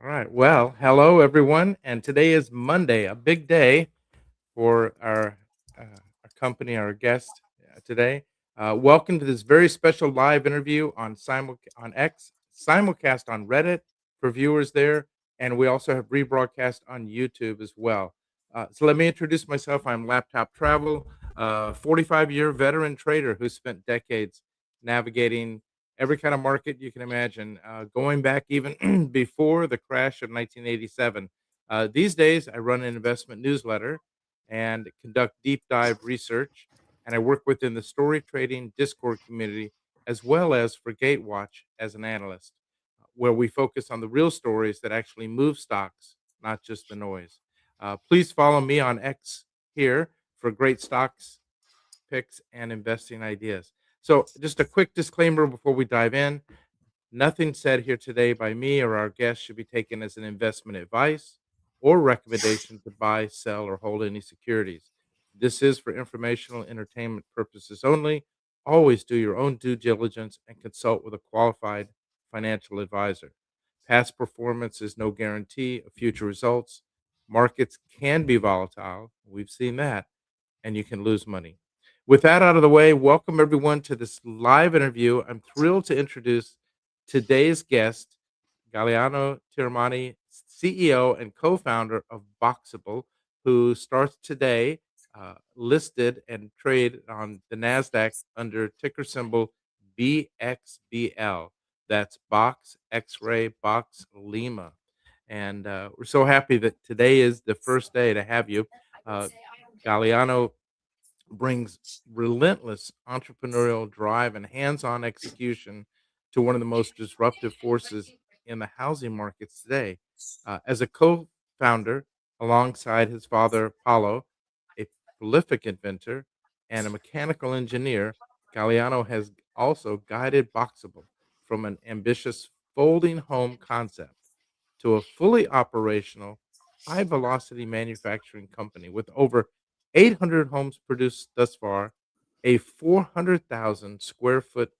All right. Well, hello everyone, and today is Monday, a big day for our company, our guest today. Welcome to this very special live interview on on X, simulcast on Reddit for viewers there, and we also have rebroadcast on YouTube as well. So let me introduce myself. I'm Laptop Travel, 45-year veteran trader who spent decades navigating every kind of market you can imagine, going back even before the crash of 1987. These days, I run an investment newsletter and conduct deep dive research. And I work within the story trading Discord community as well as for Gatewatch as an analyst, where we focus on the real stories that actually move stocks, not just the noise. Please follow me on X here for great stocks, picks, and investing ideas. So, just a quick disclaimer before we dive in. Nothing said here today by me or our guests should be taken as an investment advice or recommendation to buy, sell, or hold any securities. This is for informational entertainment purposes only. Always do your own due diligence and consult with a qualified financial advisor. Past performance is no guarantee of future results. Markets can be volatile. We've seen that, and you can lose money. With that out of the way, welcome everyone to this live interview. I'm thrilled to introduce today's guest, Galiano Tiramani, CEO and co-founder of BOXABL, who starts today, listed and traded on the Nasdaq under ticker symbol BXBL. That's Box X-Ray Box Lima, and we're so happy that today is the first day to have you. Uh, Galiano brings relentless entrepreneurial drive and hands-on execution to one of the most disruptive forces in the housing markets today. As a co-founder, alongside his father Paulo, a prolific inventor and a mechanical engineer, Galliano has also guided Boxable from an ambitious folding home concept to a fully operational, high velocity manufacturing company with over 800 homes produced thus far, a 400,000 square foot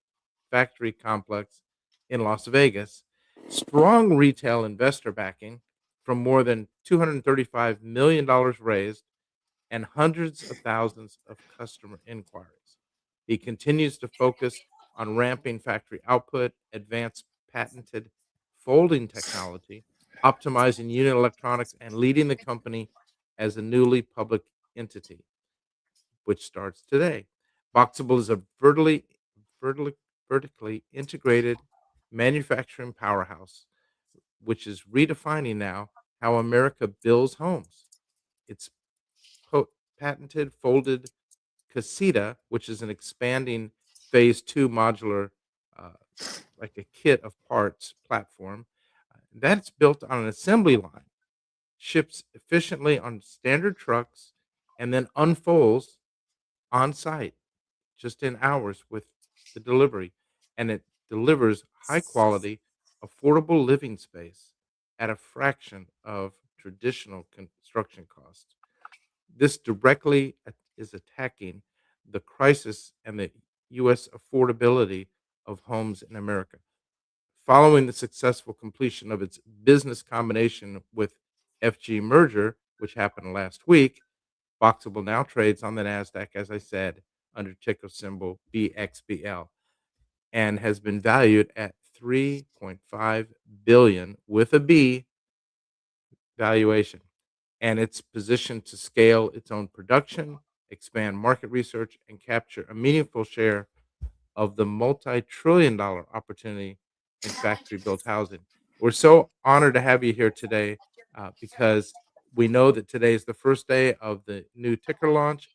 factory complex in Las Vegas, strong retail investor backing from more than $235 million raised, and hundreds of thousands of customer inquiries. He continues to focus on ramping factory output, advanced patented folding technology, optimizing unit electronics, and leading the company as a newly public entity, which starts today. Boxable is a vertically, vertically integrated manufacturing powerhouse, which is redefining now how America builds homes. Its patented folded casita, which is an expanding phase two modular, uh, like a kit of parts platform, that's built on an assembly line, ships efficiently on standard trucks, and then unfolds on site just in hours with the delivery. And it delivers high quality, affordable living space at a fraction of traditional construction costs. This directly is attacking the crisis and the U.S. affordability of homes in America. Following the successful completion of its business combination with FG Merger, which happened last week, Boxable now trades on the NASDAQ, as I said, under ticker symbol BXBL, and has been valued at 3.5 billion with a B valuation. And it's positioned to scale its own production, expand market research, and capture a meaningful share of the multi-trillion dollar opportunity in factory built housing. We're so honored to have you here today, because we know that today is the first day of the new ticker launch,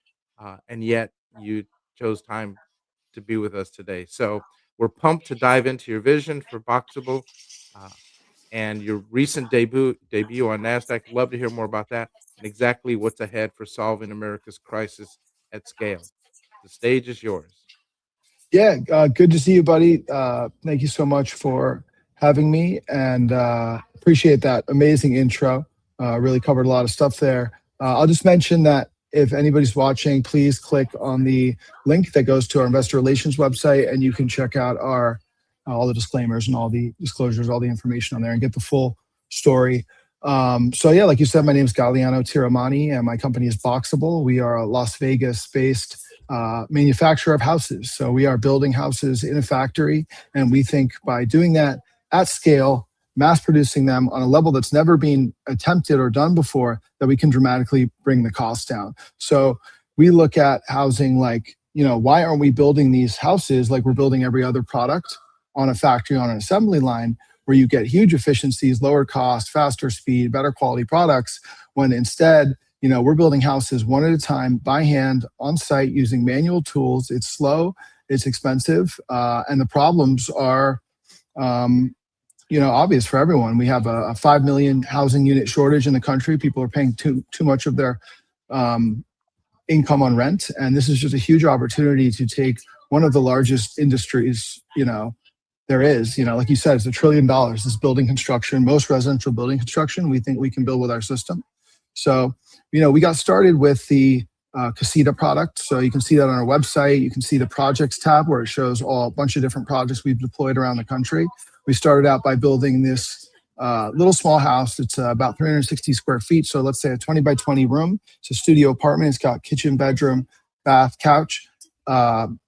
and yet you chose time to be with us today. So we're pumped to dive into your vision for Boxable, uh, and your recent debut on Nasdaq. Love to hear more about that and exactly what's ahead for solving America's crisis at scale. The stage is yours. Yeah, good to see you, buddy. Thank you so much for having me, and appreciate that amazing intro. Really covered a lot of stuff there. I'll just mention that if anybody's watching, please click on the link that goes to our investor relations website, and you can check out our all the disclaimers and all the disclosures, all the information on there, and get the full story. So yeah, like you said, my name is Galiano Tiramani, and my company is BOXABL. We are a Las Vegas-based manufacturer of houses. So we are building houses in a factory, and we think by doing that at scale, mass producing them on a level that's never been attempted or done before, that we can dramatically bring the cost down. So we look at housing like, why aren't we building these houses like we're building every other product on a factory, on an assembly line, where you get huge efficiencies, lower cost, faster speed, better quality products, when instead, we're building houses one at a time by hand on site using manual tools. It's slow, it's expensive, and the problems are, obvious for everyone. We have a 5 million housing unit shortage in the country. People are paying too much of their income on rent, and this is just a huge opportunity to take one of the largest industries, there is, like you said, it's $1 trillion. This building construction, most residential building construction, we think we can build with our system. So, we got started with the Casita product. So you can see that on our website. You can see the projects tab where it shows a bunch of different projects we've deployed around the country. We started out by building this little small house. It's about 360 square feet. So let's say a 20 by 20 room. It's a studio apartment. It's got kitchen, bedroom, bath, couch, bed,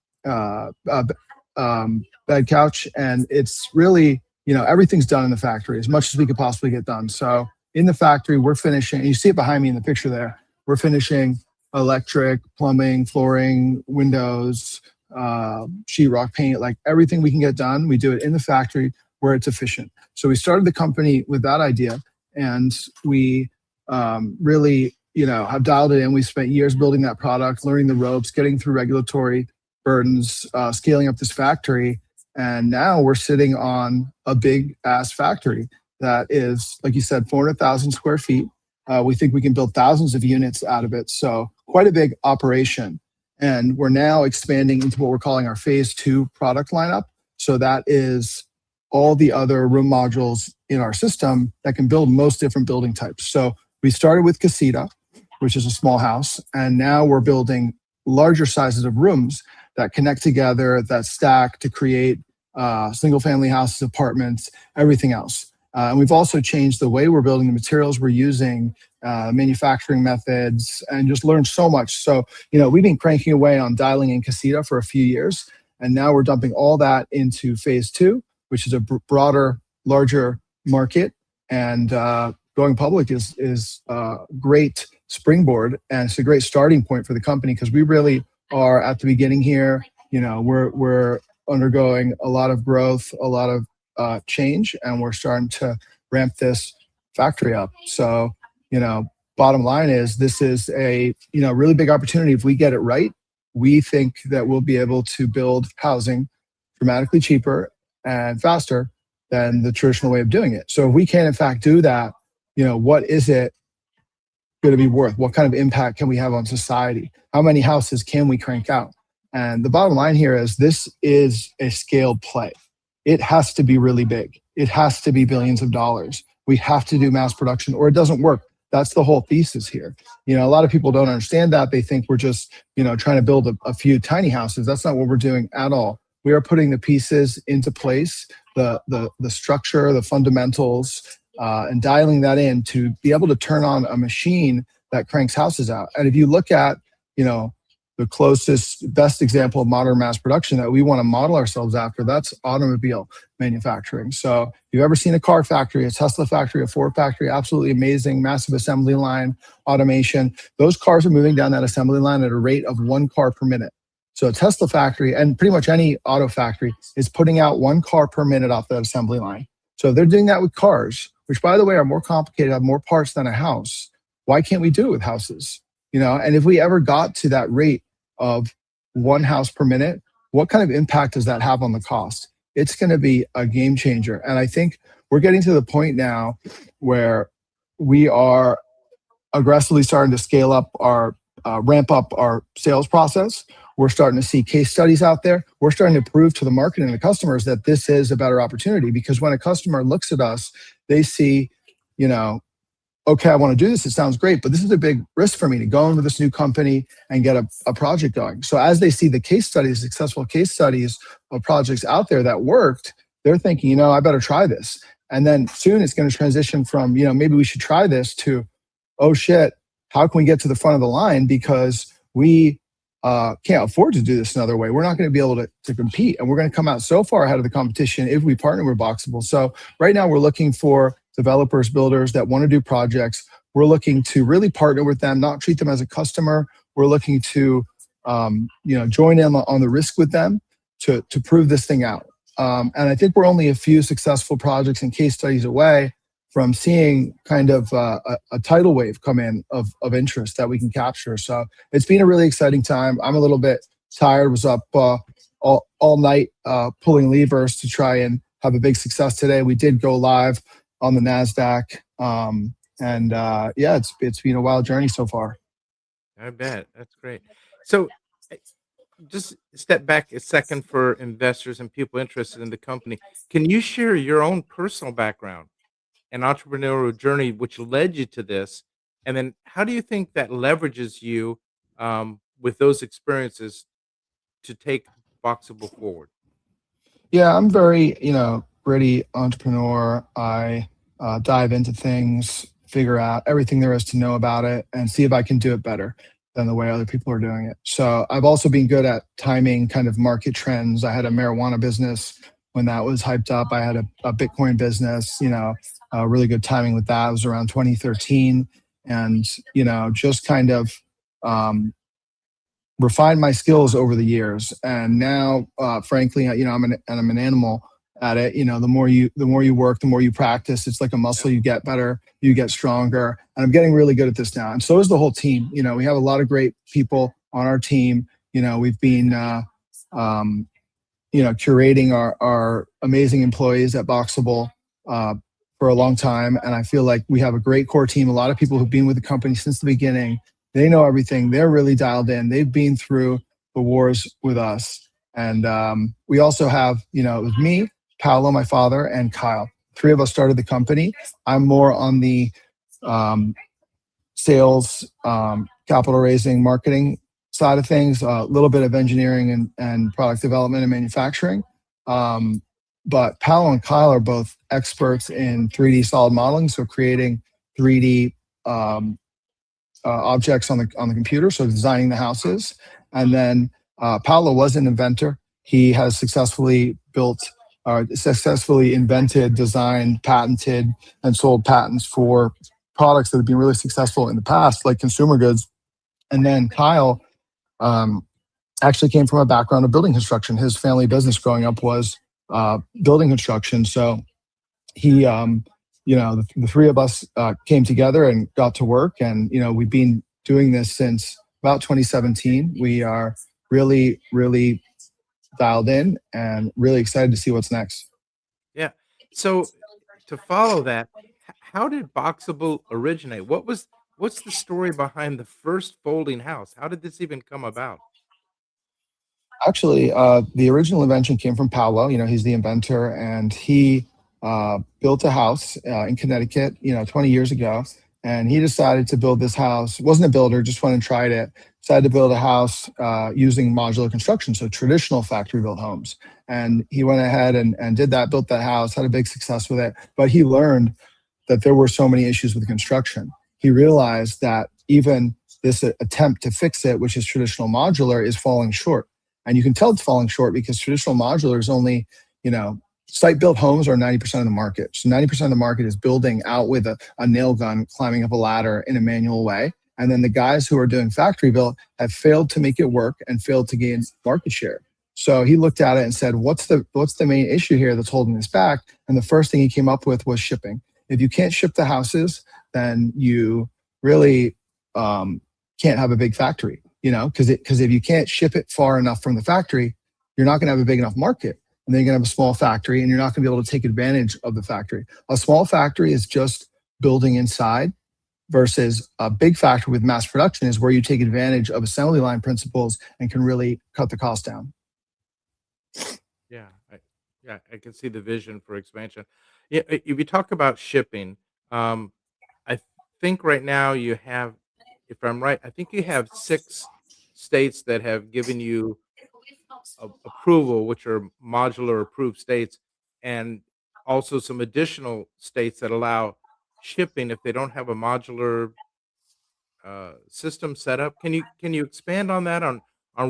couch, and it's really, everything's done in the factory as much as we could possibly get done. So in the factory, we're finishing, and you see it behind me in the picture there, we're finishing electric, plumbing, flooring, windows, sheetrock, paint, like everything we can get done, we do it in the factory where it's efficient. So we started the company with that idea, and we really, have dialed it in. We spent years building that product, learning the ropes, getting through regulatory burdens, scaling up this factory. And now we're sitting on a big ass factory that is, like you said, 400,000 square feet. We think we can build thousands of units out of it. So quite a big operation. And we're now expanding into what we're calling our phase 2 product lineup. So that is all the other room modules in our system that can build most different building types. So we started with Casita, which is a small house. And now we're building larger sizes of rooms that connect together, that stack to create single family houses, apartments, everything else. And we've also changed the way we're building the materials we're using, manufacturing methods, and just learned so much. So, we've been cranking away on dialing in Casita for a few years, and now we're dumping all that into phase 2, which is a broader, larger market. And going public is a great springboard, and it's a great starting point for the company, because we really are at the beginning here. We're undergoing a lot of growth, a lot of change, and we're starting to ramp this factory up. So, bottom line is this is a, really big opportunity. If we get it right, we think that we'll be able to build housing dramatically cheaper and faster than the traditional way of doing it. So if we can in fact do that, what is it going to be worth? What kind of impact can we have on society? How many houses can we crank out? And the bottom line here is this is a scaled play. It has to be really big. It has to be billions of dollars. We have to do mass production or it doesn't work. That's the whole thesis here. A lot of people don't understand that. They think we're just, trying to build a few tiny houses. That's not what we're doing at all. We are putting the pieces into place, the structure, the fundamentals, and dialing that in to be able to turn on a machine that cranks houses out. And if you look at, the closest, best example of modern mass production that we want to model ourselves after, that's automobile manufacturing. So if you've ever seen a car factory, a Tesla factory, a Ford factory, absolutely amazing, massive assembly line, automation. Those cars are moving down that assembly line at a rate of 1 car per minute. So a Tesla factory, and pretty much any auto factory, is putting out 1 car per minute off that assembly line. So they're doing that with cars, which by the way are more complicated, have more parts than a house. Why can't we do it with houses? And if we ever got to that rate of 1 house per minute, what kind of impact does that have on the cost? It's going to be a game changer. And I think we're getting to the point now where we are aggressively starting to scale up our, ramp up our sales process. We're starting to see case studies out there. We're starting to prove to the market and the customers that this is a better opportunity, because when a customer looks at us, they see, okay, I want to do this. It sounds great, but this is a big risk for me to go into this new company and get a project going. So as they see the case studies, successful case studies of projects out there that worked, they're thinking, I better try this. And then soon it's going to transition from, maybe we should try this to, oh shit, how can we get to the front of the line? Because we can't afford to do this another way. We're not going to be able to compete, and we're going to come out so far ahead of the competition if we partner with BOXABL. So right now we're looking for developers, builders that want to do projects. We're looking to really partner with them, not treat them as a customer. We're looking to join in on the risk with them to prove this thing out. And I think we're only a few successful projects and case studies away from seeing kind of a tidal wave come in of interest that we can capture. So it's been a really exciting time. I'm a little bit tired, was up all night pulling levers to try and have a big success today. We did go live on the NASDAQ. It's been a wild journey so far. I bet. That's great. So eh, just step back a second for investors and people interested in the company. Can you share your own personal background and entrepreneurial journey which led you to this? And then how do you think that leverages you with those experiences to take Boxable forward? Yeah, I'm very, gritty entrepreneur. I dive into things, figure out everything there is to know about it, and see if I can do it better than the way other people are doing it. So I've also been good at timing kind of market trends. I had a marijuana business when that was hyped up. I had a Bitcoin business, really good timing with that. It was around 2013. And, just kind of refined my skills over the years. And now, frankly, I'm an animal at it. The more you work, the more you practice. It's like a muscle. You get better, you get stronger. And I'm getting really good at this now. And so is the whole team. We have a lot of great people on our team. We've been, curating our amazing employees at BOXABL for a long time. And I feel like we have a great core team. A lot of people who've been with the company since the beginning. They know everything. They're really dialed in. They've been through the wars with us. And we also have, it was me, Paolo, my father, and Kyle. Three of us started the company. I'm more on the sales, capital raising, marketing side of things, a little bit of engineering and product development and manufacturing. But Paolo and Kyle are both experts in 3D solid modeling, so creating 3D objects on the computer, so designing the houses. And then Paolo was an inventor. He has successfully invented, designed, patented, and sold patents for products that have been really successful in the past, like consumer goods. And then Kyle actually came from a background of building construction. His family business growing up was building construction. So he, the three of us came together and got to work. And, we've been doing this since about 2017. We are really, really dialed in and really excited to see what's next. Yeah. So to follow that, how did Boxable originate? What's the story behind the first folding house? How did this even come about? Actually, the original invention came from Paolo. He's the inventor, and he built a house in Connecticut, 20 years ago. And he decided to build this house. Wasn't a builder, just went and tried it. Decided to build a house using modular construction, so traditional factory-built homes. And he went ahead and did that, built that house, had a big success with it. But he learned that there were so many issues with construction. He realized that even this attempt to fix it, which is traditional modular, is falling short. And you can tell it's falling short because traditional modular is only, site-built homes are 90% of the market. So 90% of the market is building out with a nail gun, climbing up a ladder in a manual way. And then the guys who are doing factory-built have failed to make it work and failed to gain market share. So he looked at it and said, what's the main issue here that's holding this back? And the first thing he came up with was shipping. If you can't ship the houses, then you really can't have a big factory. Because if you can't ship it far enough from the factory, you're not going to have a big enough market. And then you're going to have a small factory and you're not going to be able to take advantage of the factory. A small factory is just building inside versus a big factory with mass production is where you take advantage of assembly line principles and can really cut the cost down. Yeah, I can see the vision for expansion. Yeah, if you talk about shipping, um, I think right now you have, if I'm right, I think you have 6 states that have given you approval, which are modular approved states, and also some additional states that allow shipping if they don't have a modular system set up. Can you expand on that on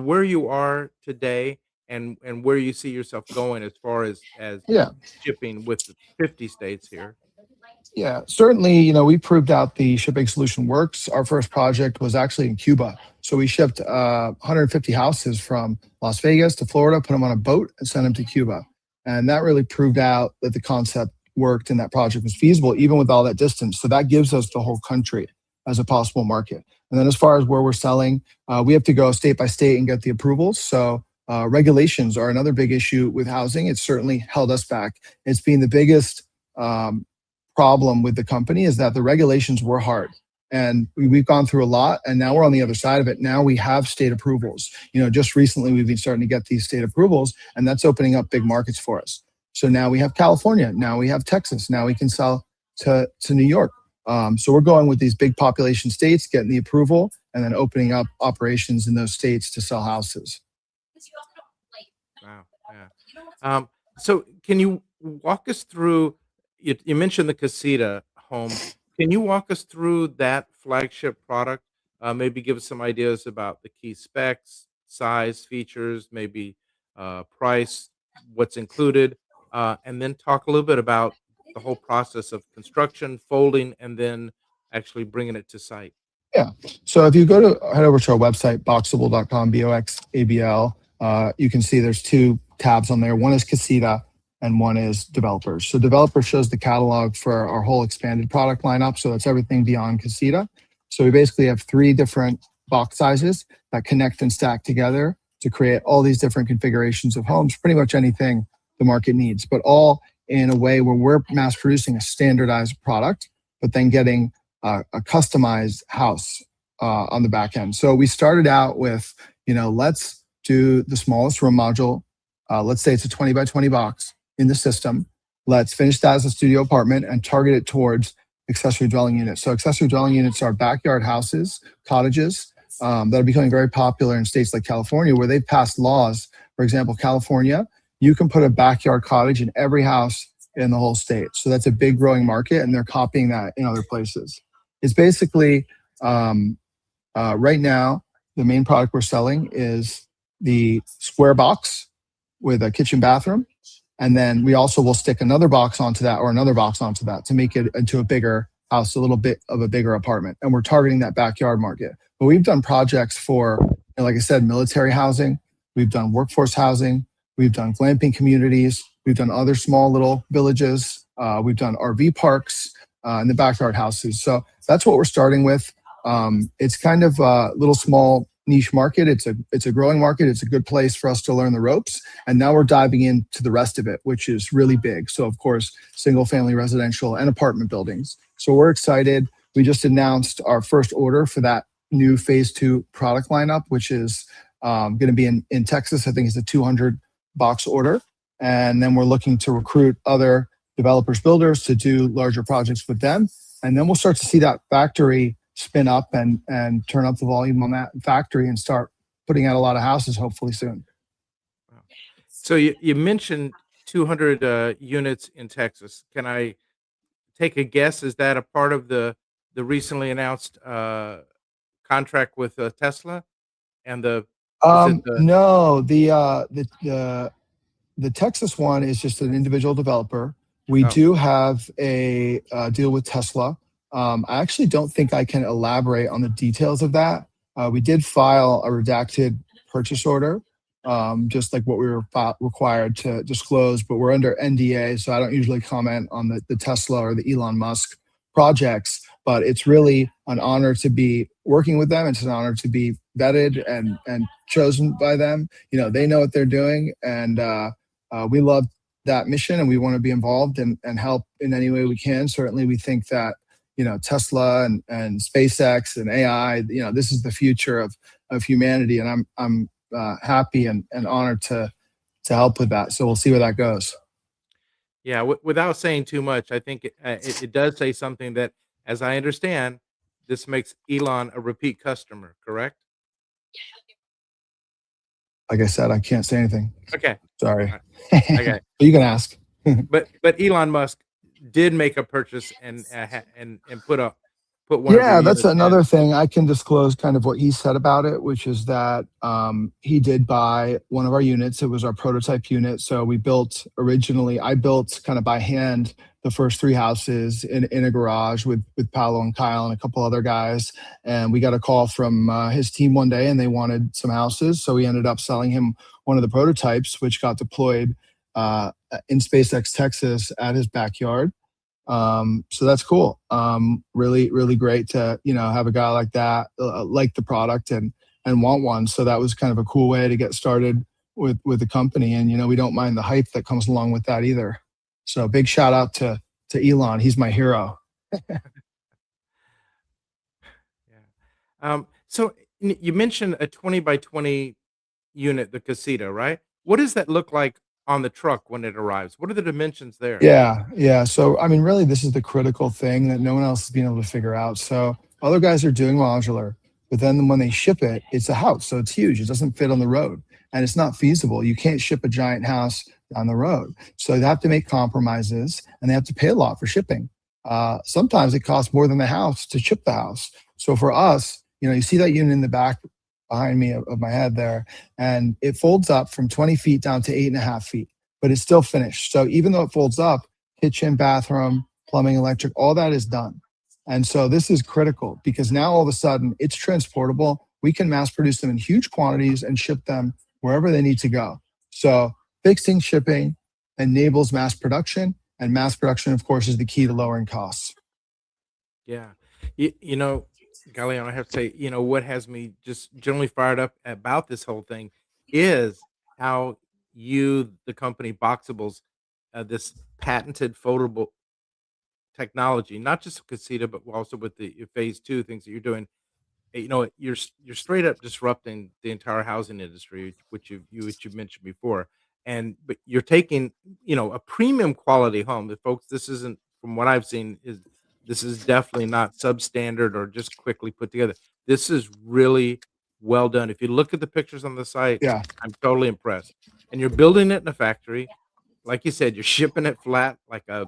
where you are today and where you see yourself going as far as Yeah. shipping with the 50 states here? Yeah, certainly, we proved out the shipping solution works. Our first project was actually in Cuba. So we shipped 150 houses from Las Vegas to Florida, put them on a boat, and sent them to Cuba. And that really proved out that the concept worked and that project was feasible, even with all that distance. So that gives us the whole country as a possible market. And then as far as where we're selling, we have to go state by state and get the approvals. So regulations are another big issue with housing. It's certainly held us back. It's been the biggest problem with the company is that the regulations were hard, and we've gone through a lot, and now we're on the other side of it. Now we have state approvals. Just recently we've been starting to get these state approvals, and that's opening up big markets for us. So now we have California, now we have Texas, now we can sell to New York. So we're going with these big population states, getting the approval, and then opening up operations in those states to sell houses. Wow. Yeah. So can you walk us through? You mentioned the Casita home. Can you walk us through that flagship product? Maybe give us some ideas about the key specs, size, features, maybe price, what's included, and then talk a little bit about the whole process of construction, folding, and then actually bringing it to site. Yeah. So if you head over to our website, boxable.com, BOXABL, you can see there's two tabs on there. One is Casita and one is developers. So developer shows the catalog for our whole expanded product lineup. So that's everything beyond Casita. So we basically have three different box sizes that connect and stack together to create all these different configurations of homes, pretty much anything the market needs, but all in a way where we're mass producing a standardized product, but then getting a customized house on the back end. So we started out with, let's do the smallest room module. Let's say it's a 20 by 20 box in the system. Let's finish that as a studio apartment and target it towards accessory dwelling units. So accessory dwelling units are backyard houses, cottages that are becoming very popular in states like California, where they've passed laws. For example, California, you can put a backyard cottage in every house in the whole state. So that's a big growing market, and they're copying that in other places. It's basically, right now, the main product we're selling is the square box with a kitchen bathroom. And then we also will stick another box onto that or another box onto that to make it into a bigger house, a little bit of a bigger apartment. And we're targeting that backyard market. But we've done projects for, like I said, military housing. We've done workforce housing. We've done glamping communities. We've done other small little villages. We've done RV parks and the backyard houses. So that's what we're starting with. It's kind of a little small niche market. It's a growing market. It's a good place for us to learn the ropes. And now we're diving into the rest of it, which is really big. So of course, single family residential and apartment buildings. So we're excited. We just announced our first order for that new phase 2 product lineup, which is going to be in Texas. I think it's a 200 box order. And then we're looking to recruit other developers, builders to do larger projects with them. And then we'll start to see that factory spin up and turn up the volume on that factory and start putting out a lot of houses hopefully soon. Wow. So you mentioned 200 units in Texas. Can I take a guess? Is that a part of the recently announced contract with Tesla? And is it the No, the Texas one is just an individual developer. We oh, do have a deal with Tesla. I actually don't think I can elaborate on the details of that. We did file a redacted purchase order, just like what we were required to disclose, but we're under NDA, so I don't usually comment on the Tesla or the Elon Musk projects. But it's really an honor to be working with them. It's an honor to be vetted and chosen by them. They know what they're doing, and we love that mission, and we want to be involved and help in any way we can. Certainly, we think that Tesla and SpaceX and AI, this is the future of humanity, and I'm happy and honored to help with that. So we'll see where that goes. yeah. Without saying too much, I think it does say something that, as I understand, this makes Elon a repeat customer. Correct? Like I said, I can't say anything. Okay. Sorry. All right. Okay. But you can ask. But Elon Musk did make a purchase and put one of your Yeah, that's units another in. thing I can disclose kind of what he said about it, which is that he did buy one of our units. It was our prototype unit. So I built kind of by hand the first three houses in a garage with Paolo and Kyle and a couple other guys. And we got a call from his team one day and they wanted some houses. So we ended up selling him one of the prototypes, which got deployed in SpaceX, Texas at his backyard. So that's cool. Really, really great to, have a guy like that, like the product and want one. So that was kind of a cool way to get started with the company. And, we don't mind the hype that comes along with that either. So big shout out to Elon. He's my hero. Yeah. So you mentioned a 20 by 20 unit, the casita, right? What does that look like on the truck when it arrives? What are the dimensions there? Yeah, yeah. So, I mean, really, this is the critical thing that no one else has been able to figure out. So, other guys are doing modular, but then when they ship it, it's a house. So, it's huge. It doesn't fit on the road and it's not feasible. You can't ship a giant house down the road. So, they have to make compromises and they have to pay a lot for shipping. Sometimes it costs more than the house to ship the house. So, for us, you see that unit in the back behind me of my head there, and it folds up from 20 feet down to 8.5 feet, but it's still finished. So even though it folds up, kitchen, bathroom, plumbing, electric, all that is done. And so this is critical because now all of a sudden it's transportable. We can mass produce them in huge quantities and ship them wherever they need to go. So fixing shipping enables mass production, and mass production, of course, is the key to lowering costs. Yeah. You know, Galiano, I have to say, what has me just generally fired up about this whole thing is how the company Boxables, this patented foldable technology, not just Casita, but also with the phase two things that you're doing. You're straight up disrupting the entire housing industry, which you mentioned before, but you're taking a premium quality home. The folks, this isn't from what I've seen is this is definitely not substandard or just quickly put together. This is really well done. If you look at the pictures on the site, Yeah. I'm totally impressed. And you're building it in a factory, like you said, you're shipping it flat like a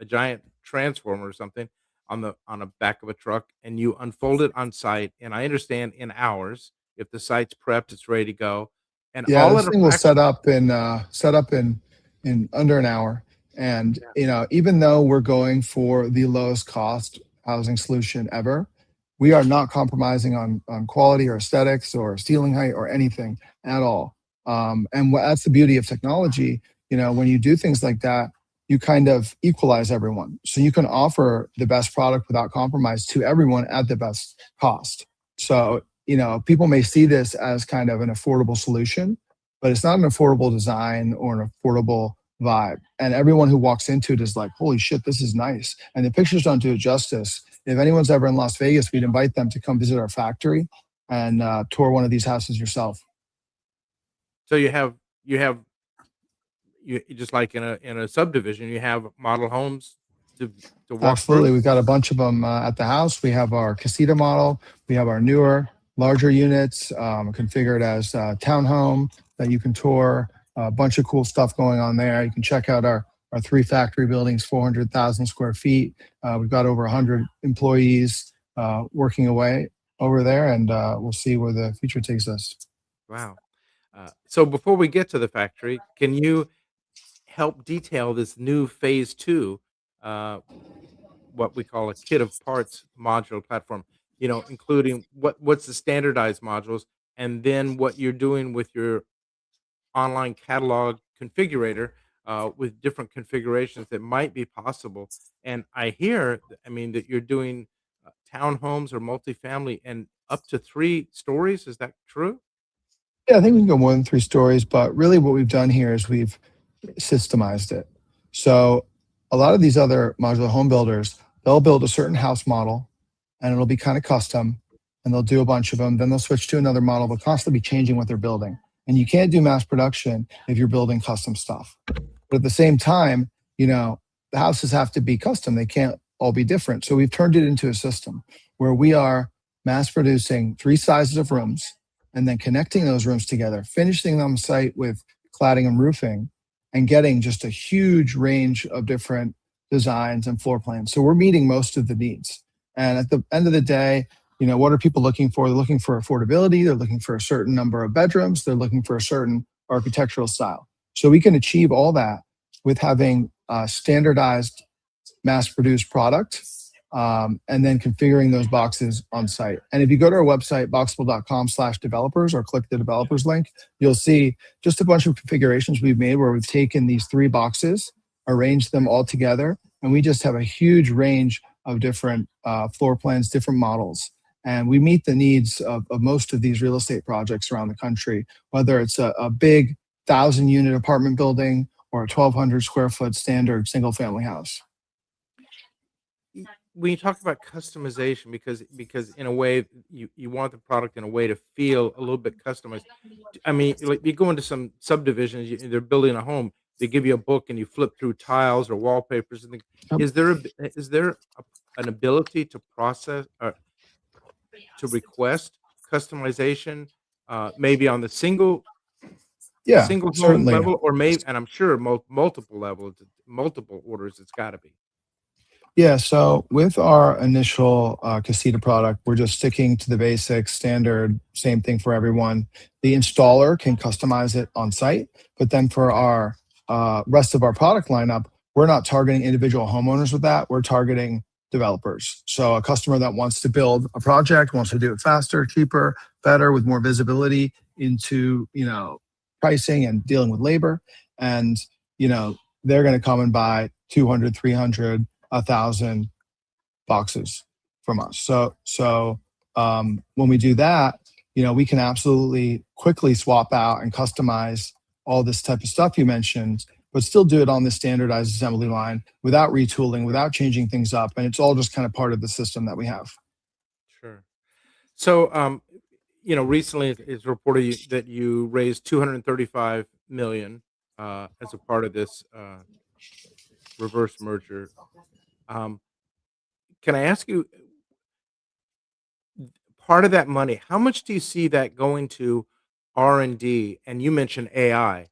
giant transformer or something on a back of a truck, and you unfold it on site, and I understand in hours, if the site's prepped, it's ready to go, and Yeah, all this at a thing will fraction. set up in under an hour. And Yeah, even though we're going for the lowest cost housing solution ever, we are not compromising on quality or aesthetics or ceiling height or anything at all. And that's the beauty of technology. When you do things like that, you kind of equalize everyone. So you can offer the best product without compromise to everyone at the best cost. So people may see this as kind of an affordable solution, but it's not an affordable design or an affordable vibe. And everyone who walks into it is like, holy shit, this is nice. And the pictures don't do it justice. If anyone's ever in Las Vegas, we'd invite them to come visit our factory and tour one of these houses yourself. so you have just like in a subdivision, you have model homes to to walk Absolutely. through? We've got a bunch of them at the house. We have our Casita model. We have our newer, larger units configured as townhome that you can tour. A bunch of cool stuff going on there. You can check out our three factory buildings, 400,000 square feet. We've got over 100 employees working away over there, and we'll see where the future takes us. Wow. So before we get to the factory, can you help detail this new phase 2, uh, what we call a kit of parts modular platform, including what's the standardized modules, and then what you're doing with your online catalog configurator, with different configurations that might be possible. And I hear, I mean, that you're doing townhomes or multifamily and up to 3 stories. Is that true? Yeah, I think we can go more than three stories, but really what we've done here is we've systemized it. So a lot of these other modular home builders, they'll build a certain house model and it'll be kind of custom and they'll do a bunch of them. Then they'll switch to another model, but constantly changing what they're building. And you can't do mass production if you're building custom stuff. But at the same time, the houses have to be custom. They can't all be different. So we've turned it into a system where we are mass producing three sizes of rooms and then connecting those rooms together, finishing them on site with cladding and roofing, and getting just a huge range of different designs and floor plans. So we're meeting most of the needs. And at the end of the day, what are people looking for? They're looking for affordability. They're looking for a certain number of bedrooms. They're looking for a certain architectural style. So we can achieve all that with having standardized mass-produced product, and then configuring those boxes on site. And if you go to our website, boxabl.com/developers, or click the developers link, you'll see just a bunch of configurations we've made where we've taken these 3 boxes, arranged them all together, and we just have a huge range of different floor plans, different models. And we meet the needs of most of these real estate projects around the country, whether it's a big 1,000-unit apartment building or a 1,200 square foot standard single family house. When you talk about customization, because in a way you want the product in a way to feel a little bit customized. I mean, like you go into some subdivisions, they're building a home. They give you a book and you flip through tiles or wallpapers and things. Yep. Is there an ability to process or to request customization, maybe on the Yeah, single home certainly. level, or maybe, and I'm sure multiple levels, multiple orders. It's got to be. Yeah, so with our initial Casita product, we're just sticking to the basic standard, same thing for everyone. The installer can customize it on site, but then for our rest of our product lineup, we're not targeting individual homeowners with that. We're targeting developers. So a customer that wants to build a project, wants to do it faster, cheaper, better, with more visibility into pricing and dealing with labor, and they're going to come and buy 200, 300, 1,000 boxes from us. So when we do that, we can absolutely quickly swap out and customize all this type of stuff you mentioned, but still do it on the standardized assembly line without retooling, without changing things up. And it's all just kind of part of the system that we have. Sure. So, recently it's reported that you raised 235 million as a part of this reverse merger. Um, can I ask you, part of that money, how much do you see that going to R&D? And you mentioned AI,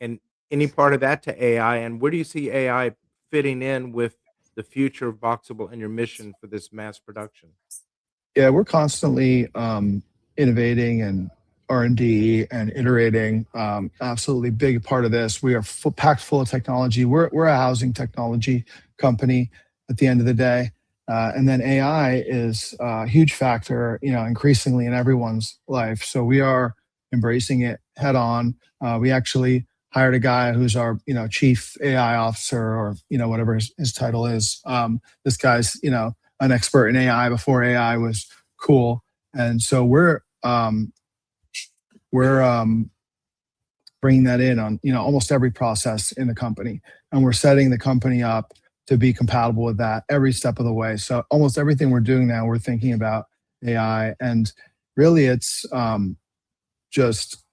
and any part of that to AI, and where do you see AI fitting in with the future of Boxable and your mission for this mass production? Yeah, we're constantly innovating and R&D and iterating. Absolutely big part of this. We are packed full of technology. We're a housing technology company at the end of the day. And then AI is a huge factor, increasingly in everyone's life. So we are embracing it head on. We actually hired a guy who's our, chief AI officer, or, whatever his title is. This guy's, an expert in AI before AI was cool. And so we're bringing that in on, almost every process in the company. And we're setting the company up to be compatible with that every step of the way. So almost everything we're doing now, we're thinking about AI, and really it's just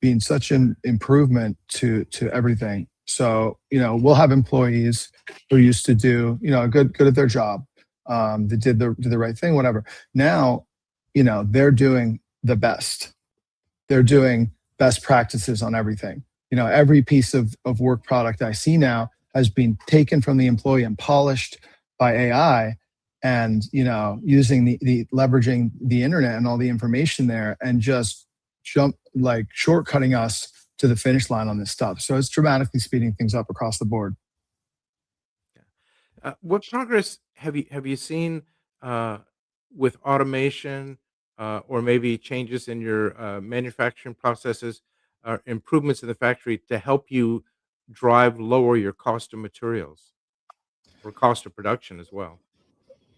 being such an improvement to everything. So, we'll have employees who used to do, good at their job. They did the right thing, whatever. Now, they're doing the best. They're doing best practices on everything. Every piece of work product I see now has been taken from the employee and polished by AI, and using the leveraging the internet and all the information there, and just shortcutting us to the finish line on this stuff. So it's dramatically speeding things up across the board. What progress have you seen with automation, or maybe changes in your manufacturing processes, improvements in the factory to help you lower your cost of materials or cost of production as well?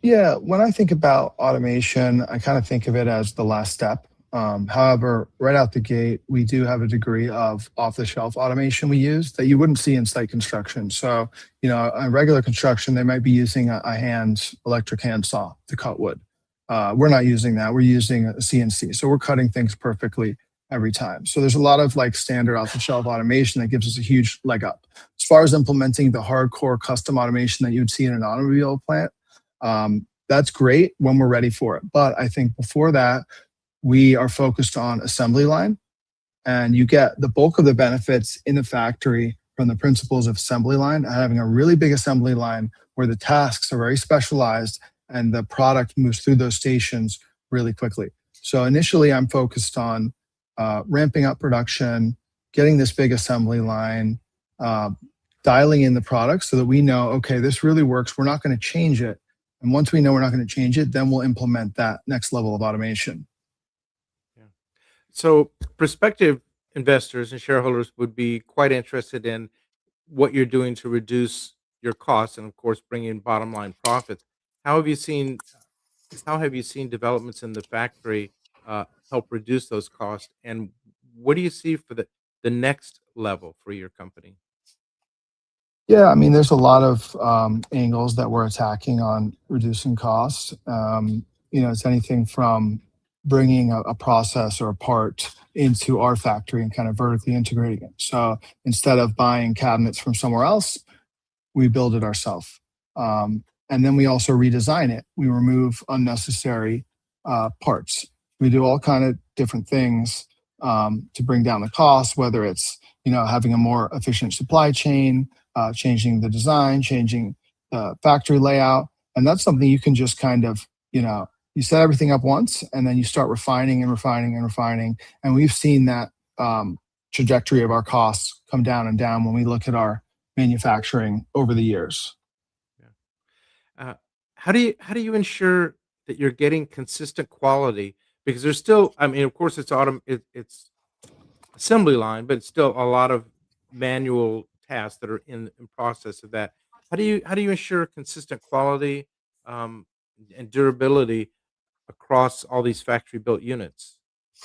Yeah, when I think about automation, I kind of think of it as the last step. However, right out the gate, we do have a degree of off-the-shelf automation we use that you wouldn't see in site construction. So, in regular construction, they might be using a electric handsaw to cut wood. We're not using that. We're using a CNC. So we're cutting things perfectly every time. So there's a lot of standard off-the-shelf automation that gives us a huge leg up. As far as implementing the hardcore custom automation that you would see in an automobile plant, that's great when we're ready for it. But I think before that, we are focused on assembly line and you get the bulk of the benefits in the factory from the principles of assembly line, having a really big assembly line where the tasks are very specialized and the product moves through those stations really quickly. So initially, I'm focused on ramping up production, getting this big assembly line, uh, dialing in the product so that we know, okay, this really works. We're not going to change it. And once we know we're not going to change it, then we'll implement that next level of automation. Yeah. So prospective investors and shareholders would be quite interested in what you're doing to reduce your costs and, of course, bring in bottom line profits. How have you seen how have you seen developments in the factory help reduce those costs, and what do you see for the next level for your company? Yeah, I mean, there's a lot of angles that we're attacking on reducing costs. It's anything from bringing a process or a part into our factory and kind of vertically integrating it. So instead of buying cabinets from somewhere else, we build it ourselves. And then we also redesign it. We remove unnecessary parts. We do all kind of different things to bring down the cost, whether it's having a more efficient supply chain, changing the design, changing the factory layout. And that's something you can just kind of, you set everything up once and then you start refining and refining and refining. And we've seen that trajectory of our costs come down and down when we look at our manufacturing over the years. Yeah. How do you ensure that you're getting consistent quality? Because there's still, I mean, of course, it's assembly line, but it's still a lot of manual tasks that are in process of that. How do you ensure consistent quality um, and durability across all these factory built units?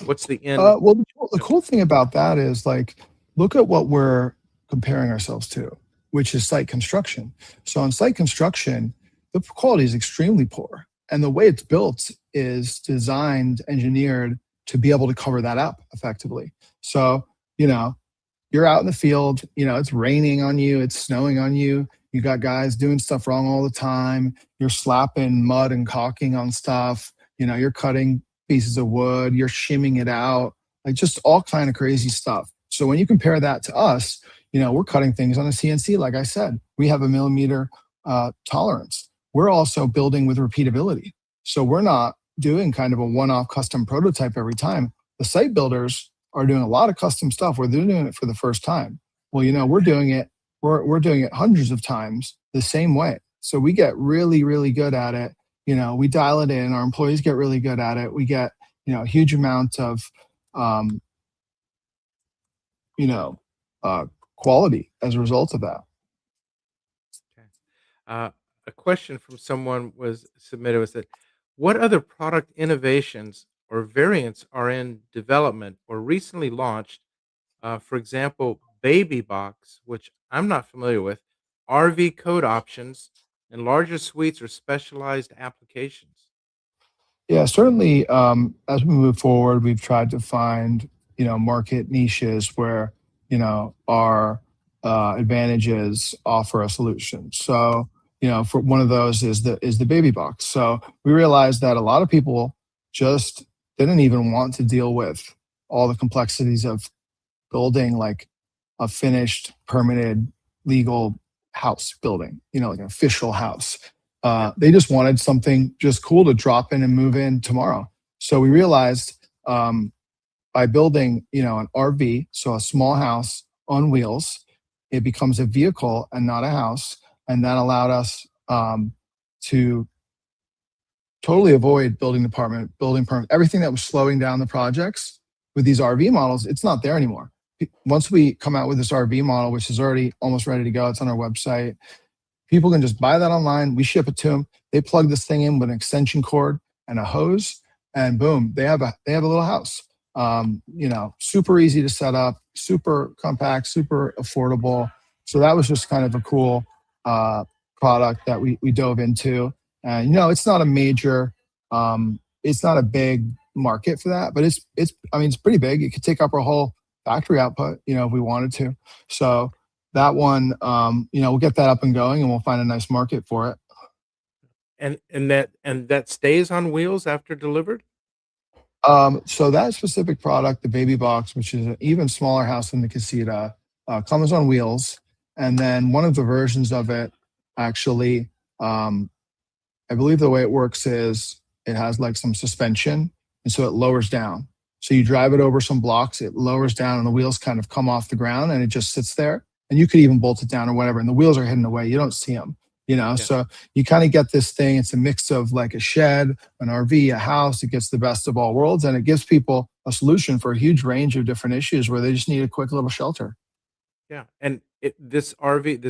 What's the end? Well, the You know, cool thing about that is like, look at what we're comparing ourselves to, which is site construction. So on site construction, the quality is extremely poor. And the way it's built is designed, engineered to be able to cover that up effectively. So, you know, you're out in the field, it's raining on you, it's snowing on you. You got guys doing stuff wrong all the time. You're slapping mud and caulking on stuff. You're cutting pieces of wood, you're shimming it out, like just all kind of crazy stuff. So when you compare that to us, we're cutting things on a CNC. Like I said, we have a millimeter tolerance. We're also building with repeatability. So we're not doing kind of a one-off custom prototype every time. The site builders are doing a lot of custom stuff where they're doing it for the first time. Well, we're doing it. We're doing it hundreds of times the same way. So we get really, really good at it. We dial it in. Our employees get really good at it. We get a huge amount of um, you know quality as a result of that. okay. Uh, a question from someone was submitted was that what other product innovations or variants are in development or recently launched? For example, Baby Box, which I'm not familiar with, RV code options, and larger suites or specialized applications. Yeah, certainly. As we move forward, we've tried to find market niches where our advantages offer a solution. So for one of those is the baby box. So we realized that a lot of people just didn't even want to deal with all the complexities of building like a finished, permitted, legal house building, like an official house. Yeah. They just wanted something just cool to drop in and move in tomorrow. So we realized by building, an RV, so a small house on wheels, it becomes a vehicle and not a house. And that allowed us to totally avoid building department, building permit, everything that was slowing down the projects with these RV models. It's not there anymore. Once we come out with this RV model, which is already almost ready to go, it's on our website. People can just buy that online. We ship it to them. They plug this thing in with an extension cord and a hose, and boom, they have a little house. Super easy to set up, super compact, super affordable. So that was just kind of a cool product that we dove into. And it's not a major, it's not a big market for that, but it's pretty big. It could take up our whole factory output, if we wanted to. So that one, we'll get that up and going, and we'll find a nice market for it. And that stays on wheels after delivered? So that specific product, the Baby Box, which is an even smaller house than the Casita, comes on wheels. And then one of the versions of it actually, I believe the way it works is it has like some suspension, and so it lowers down. So you drive it over some blocks, it lowers down, and the wheels kind of come off the ground, and it just sits there. And you could even bolt it down or whatever, and the wheels are hidden away. You don't see them, you know. Yeah. So you kind of get this thing. It's a mix of like a shed, an RV, a house. It gets the best of all worlds, and it gives people a solution for a huge range of different issues where they just need a quick little shelter. Yeah, and this RV,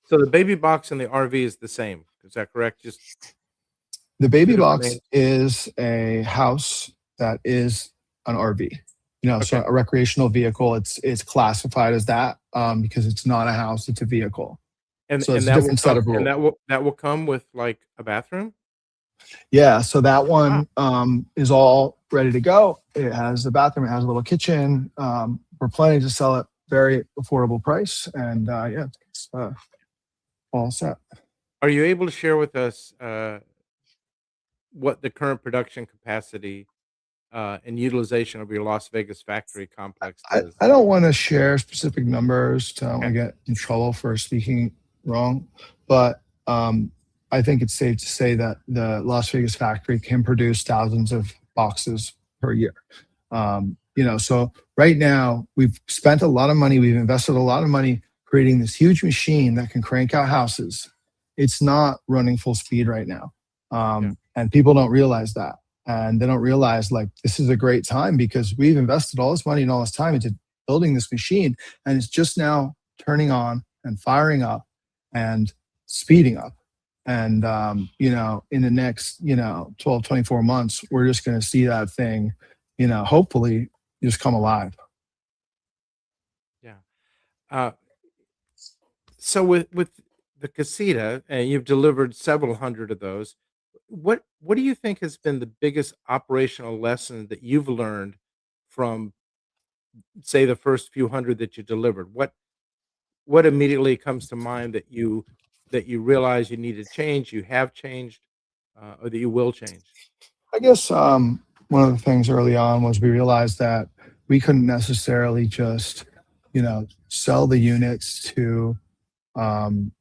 so the baby box and the RV is the same. Is that correct? Just The two Baby different Box names. is a house that is an RV. You know, so Okay, a recreational vehicle. It's classified as that because it's not a house; it's a vehicle. So and it's a that will different set come of and rules. that will come with like a bathroom. Yeah. So that Wow. one is all ready to go. It has the bathroom. It has a little kitchen. We're planning to sell it very affordable price, and yeah, it's all set. Are you able to share with us what the current production capacity and utilization of your Las Vegas factory complex is? I don't want to share specific numbers. I don't want Okay. to get in trouble for speaking wrong, but I think it's safe to say that the Las Vegas factory can produce thousands of boxes per year. You know, so right now we've spent a lot of money, we've invested a lot of money creating this huge machine that can crank out houses. It's not running full speed right now, Yeah. and people don't realize that, and they don't realize like this is a great time because we've invested all this money and all this time into building this machine, and it's just now turning on and firing up and speeding up. And you know, in the next, you know, 12, 24 months, we're just going to see that thing, you know, hopefully just come alive. Yeah. Uh, so with the casita, and you've delivered several hundred of those. What do you think has been the biggest operational lesson that you've learned from, say, the first few hundred that you delivered? What immediately comes to mind that you realize you need to change, you have changed, or that you will change? I guess one of the things early on was we realized that we couldn't necessarily just, you know, sell the units to, um,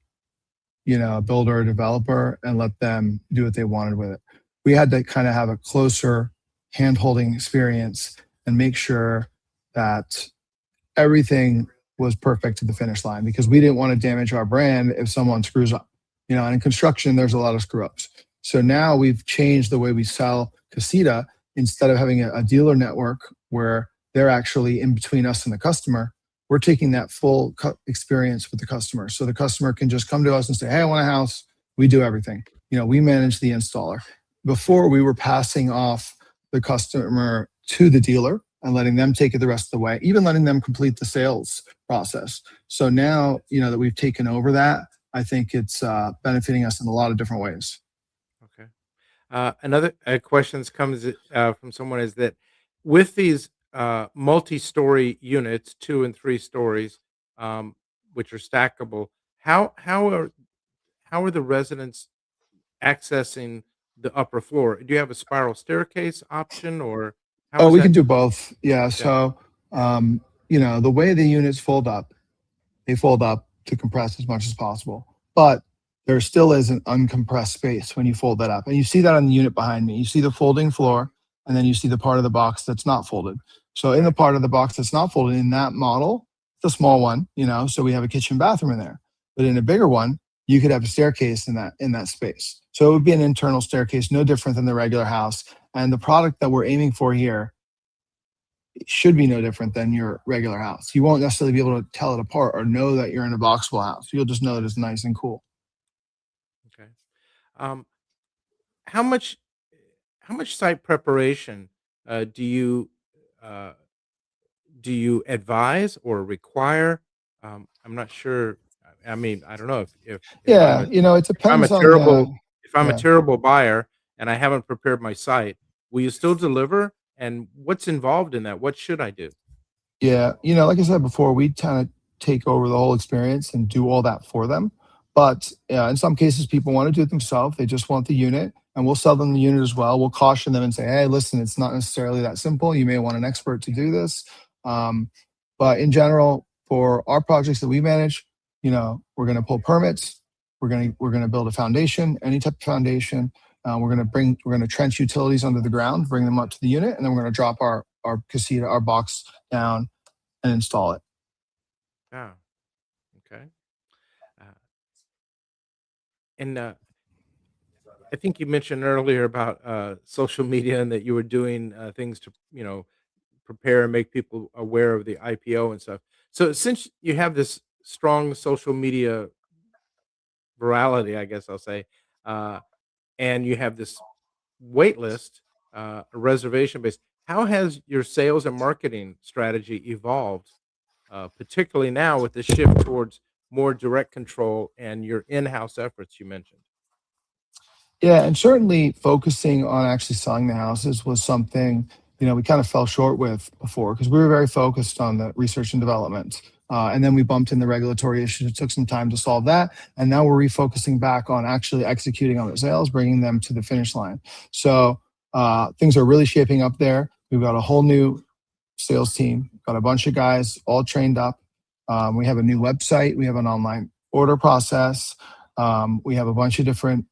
you know, a builder or developer and let them do what they wanted with it. We had to kind of have a closer hand-holding experience and make sure that everything was perfect to the finish line because we didn't want to damage our brand if someone screws up. You know, and in construction, there's a lot of screw ups. So now we've changed the way we sell Casita. Instead of having a dealer network where they're actually in between us and the customer, we're taking that full experience with the customer. So the customer can just come to us and say, "Hey, I want a house." We do everything. You know, we manage the installer. Before we were passing off the customer to the dealer and letting them take it the rest of the way, even letting them complete the sales process. So now, you know, that we've taken over that, I think it's benefiting us in a lot of different ways. Okay. Another question that comes from someone is that with these multi-story units, 2 and 3 stories, um, which are stackable, how how are how are the residents accessing the upper floor? Do you have a spiral staircase option, or how Oh, is we can that? do both. Yeah. Yeah. So, you know, the way the units fold up, they fold up to compress as much as possible. But there still is an uncompressed space when you fold that up. And you see that on the unit behind me. You see the folding floor, and then you see the part of the box that's not folded. So in the Right. part of the box that's not folded in that model, it's a small one, you know, so we have a kitchen bathroom in there. But in a bigger one, you could have a staircase in that space. So it would be an internal staircase, no different than the regular house. And the product that we're aiming for here should be no different than your regular house. You won't necessarily be able to tell it apart or know that you're in a boxable house. You'll just know that it's nice and cool. Okay. Um, how much how much site preparation do uh, you advise or require? I'm not sure. I mean, I don't know if Yeah, you know, it I'm a depends on terrible the if I'm a yeah. terrible buyer and I haven't prepared my site, will you still deliver? And what's involved in that? What should I do? Yeah, you know, like I said before, we kind of take over the whole experience and do all that for them. But in some cases, people want to do it themselves. They just want the unit, and we'll sell them the unit as well. We'll caution them and say, hey, listen, it's not necessarily that simple. You may want an expert to do this. But in general, for our projects that we manage, we're going to pull permits. We're going to build a foundation, any type of foundation. We're going to trench utilities under the ground, bring them up to the unit, and then we're going to drop our casita, our box down and install it. Yeah. Okay. And I think you mentioned earlier about social media and that you were doing things to, prepare and make people aware of the IPO and stuff. So since you have this strong social media virality, I guess I'll say, uh, and you have this wait list, a reservation base, how has your sales and marketing strategy evolved, particularly now with the shift towards more direct control and your in-house efforts you mentioned? Yeah, and certainly focusing on actually selling the houses was something, we kind of fell short with before because we were very focused on the research and development. And then we bumped in the regulatory issues. It took some time to solve that. And now we're refocusing back on actually executing on the sales, bringing them to the finish line. So things are really shaping up there. We've got a whole new sales team, got a bunch of guys all trained up. We have a new website. We have an online order process. We have a bunch of different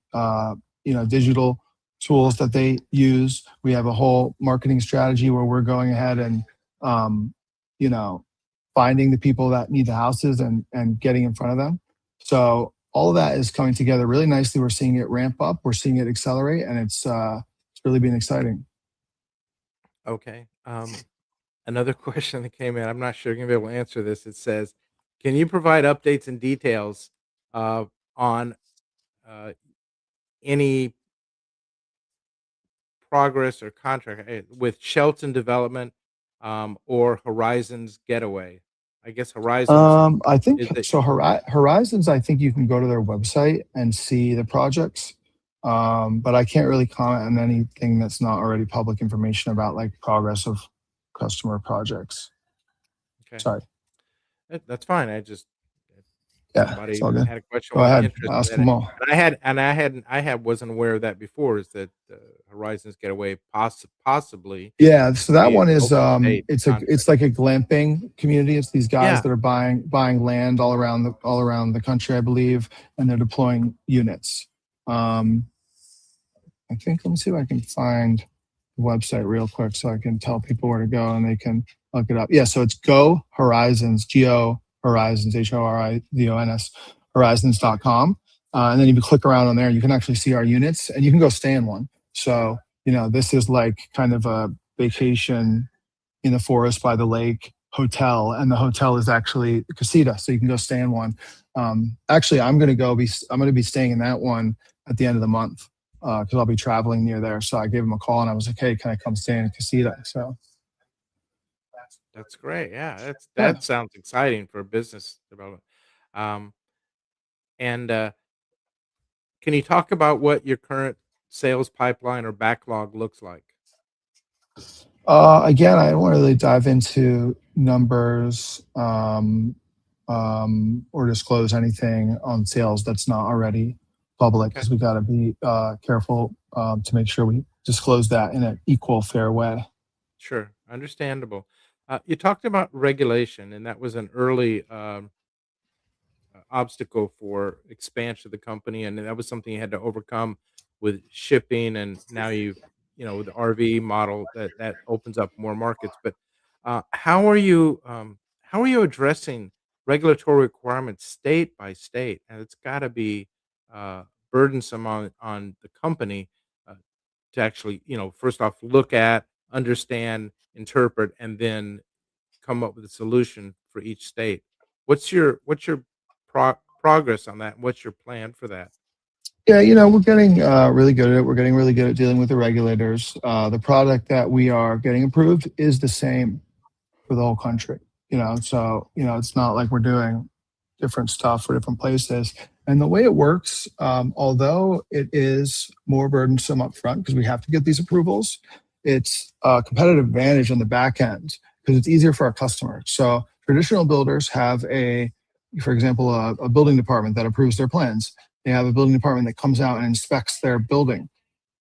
digital tools that they use. We have a whole marketing strategy where we're going ahead and, finding the people that need the houses and getting in front of them. So all of that is coming together really nicely. We're seeing it ramp up. We're seeing it accelerate, and it's really been exciting. Okay. Another question that came in, I'm not sure you're gonna be able to answer this. It says, "Can you provide updates and details on any progress or contract with Shelton Development or Horizons Getaway?" I guess Horizons I think is it. so. Horizons, I think you can go to their website and see the projects, but I can't really comment on anything that's not already public information about like progress of customer projects. Okay, Sorry. that's fine. I just Yeah, it's somebody all good. had a question, Go was ahead. interested Ask in them it, all. and I had wasn't aware of that before. Is that Horizons Getaway possibly Yeah, so could that be a one is multi-state it's contract? like a glamping community. It's these guys Yeah. that are buying land all around the country, I believe, and they're deploying units. Um, I think let me see if I can find the website real quick so I can tell people where to go and they can look it up. Yeah, so it's Go Horizons, Go Horizons, Horizons, horizons.com. And then you can click around on there. You can actually see our units and you can go stay in one. So, this is like kind of a vacation in the forest by the lake hotel. And the hotel is actually a casita. So you can go stay in one. Actually, I'm going to be staying in that one at the end of the month because I'll be traveling near there. So I gave him a call and I was like, hey, can I come stay in a casita? So That's great. Yeah, yeah. that sounds exciting for business development. Um, and can you talk about what your current sales pipeline or backlog looks like? Again, I don't want to really dive into numbers or disclose anything on sales that's not already public Okay, because we got to be careful to make sure we disclose that in an equal, fair way. sure, understandable. You talked about regulation, and that was an early obstacle for expansion of the company, and that was something you had to overcome with shipping, and now with the RV model that opens up more markets. But how are you addressing regulatory requirements state by state? And it's got to be uh, burdensome on the company uh, to actually first off look at, understand, interpret, and then come up with a solution for each state. What's your progress on that? What's your plan for that? Yeah, we're getting really good at it. We're getting really good at dealing with the regulators. The product that we are getting approved is the same for the whole country. So it's not like we're doing different stuff for different places. And the way it works, although it is more burdensome up front because we have to get these approvals, it's a competitive advantage on the back end because it's easier for our customers. So traditional builders have for example, a building department that approves their plans. They have a building department that comes out and inspects their building.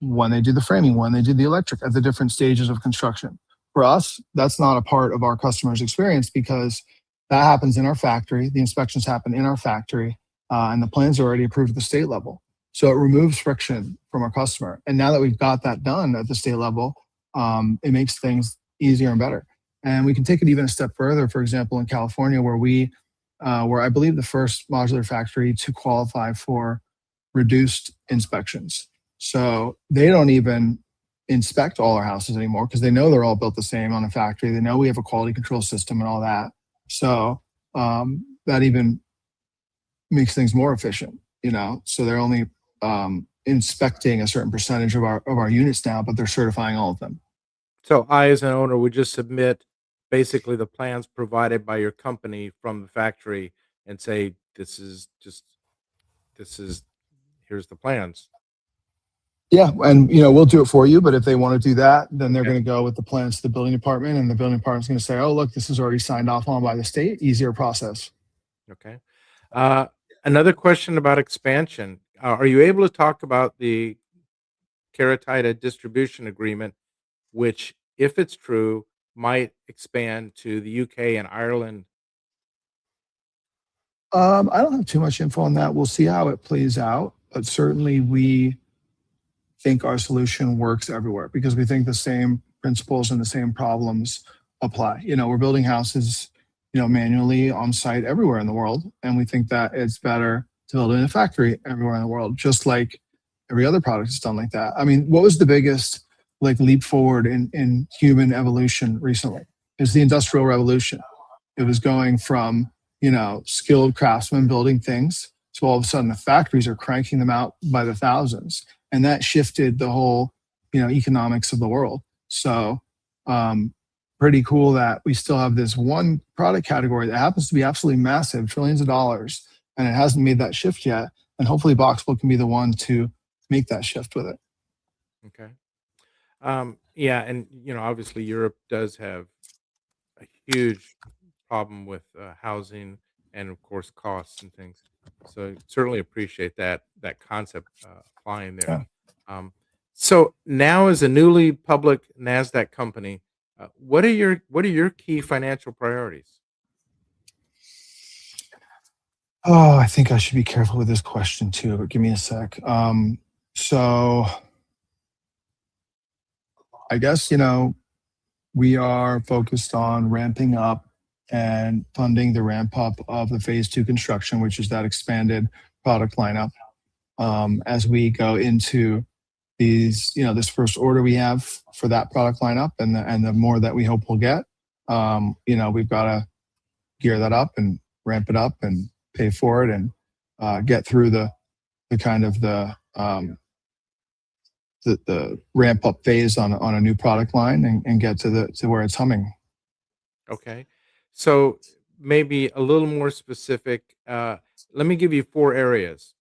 when they do the framing, when they do the electric at the different stages of construction. For us, that's not a part of our customer's experience because that happens in our factory. The inspections happen in our factory, and the plans are already approved at the state level. So it removes friction from our customer. And now that we've got that done at the state level, it makes things easier and better. And we can take it even a step further. For example, in California, where we were, I believe, the first modular factory to qualify for reduced inspections. So they don't even inspect all our houses anymore because they know they're all built the same on a factory. They know we have a quality control system and all that. So that even makes things more efficient, you know. So they're only inspecting a certain percentage of our units now, but they're certifying all of them. So I, as an owner, would just submit basically the plans provided by your company from the factory and say, this is here's the plans. Yeah, and you know, we'll do it for you. But if they want to do that, then they're Okay. going to go with the plans to the building department, and the building department's going to say, "Oh, look, this is already signed off on by the state. Easier process." Okay. Uh, Another question about expansion. Are you able to talk about the Keratida distribution agreement, which, if it's true, might expand to the UK and Ireland? I don't have too much info on that. We'll see how it plays out, but certainly we think our solution works everywhere because we think the same principles and the same problems apply. You know, we're building houses, you know, manually on site everywhere in the world, and we think that it's better to build in a factory everywhere in the world, just like every other product is done like that. I mean, what was the biggest like leap forward in human evolution recently? Is the Industrial Revolution. It was going from, you know, skilled craftsmen building things to all of a sudden the factories are cranking them out by the thousands, and that shifted the whole, you know, economics of the world. So pretty cool that we still have this one product category that happens to be absolutely massive, trillions of dollars, and it hasn't made that shift yet. And hopefully BOXABL can be the one to make that shift with it. Okay. Yeah, and obviously Europe does have a huge problem with housing and, of course, costs and things. So certainly appreciate that concept applying there. Yeah. Um, so now, as a newly public Nasdaq company, what are your key financial priorities? Oh, I think I should be careful with this question too, but give me a sec. So I guess, you know, we are focused on ramping up and funding the ramp up of the phase two construction, which is that expanded product lineup. As we go into these, you know, this first order we have for that product lineup, and the more that we hope we'll get, you know, we've got to gear that up and ramp it up and pay for it and get through the kind of the ramp up phase on a new product line and get to where it's humming. Okay. So maybe a little more specific. Let me give you four areas.